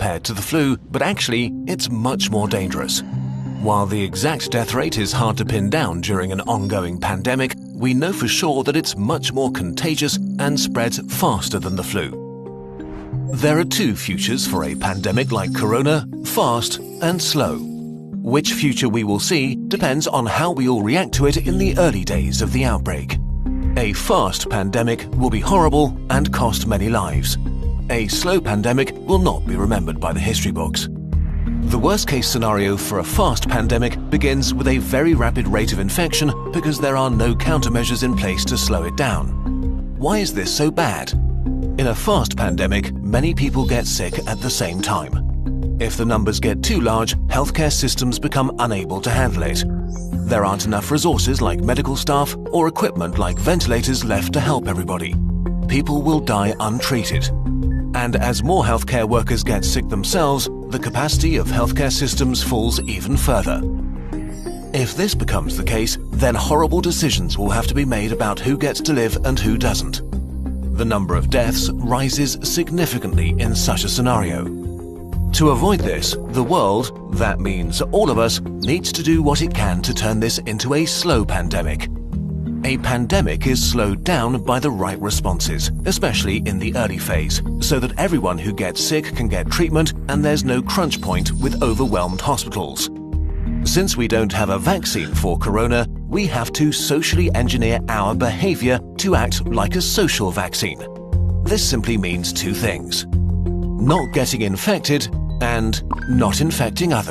compared to the flu, but actually, it's much more dangerous. While the exact death rate is hard to pin down during an ongoing pandemic, we know for sure that it's much more contagious and spreads faster than the flu. There are two futures for a pandemic like corona: fast and slow. Which future we will see depends on how we all react to it in the early days of the outbreak. A fast pandemic will be horrible and cost many lives. A slow pandemic will not be remembered by the history books. The worst-case scenario for a fast pandemic begins with a very rapid rate of infection because there are no countermeasures in place to slow it down. Why is this so bad? In a fast pandemic, many people get sick at the same time. If the numbers get too large, healthcare systems become unable to handle it. There aren't enough resources like medical staff or equipment like ventilators left to help everybody. People will die untreated. And as more healthcare workers get sick themselves, the capacity of healthcare systems falls even further. If this becomes the case, then horrible decisions will have to be made about who gets to live and who doesn't. The number of deaths rises significantly in such a scenario. To avoid this, the world, that means all of us, needs to do what it can to turn this into a slow pandemic. A pandemic is slowed down by the right responses, especially in the early phase, so that everyone who gets sick can get treatment and there's no crunch point with overwhelmed hospitals. Since we don't have a vaccine for corona, we have to socially engineer our behavior to act like a social vaccine. This simply means two things: not getting infected and not infecting others.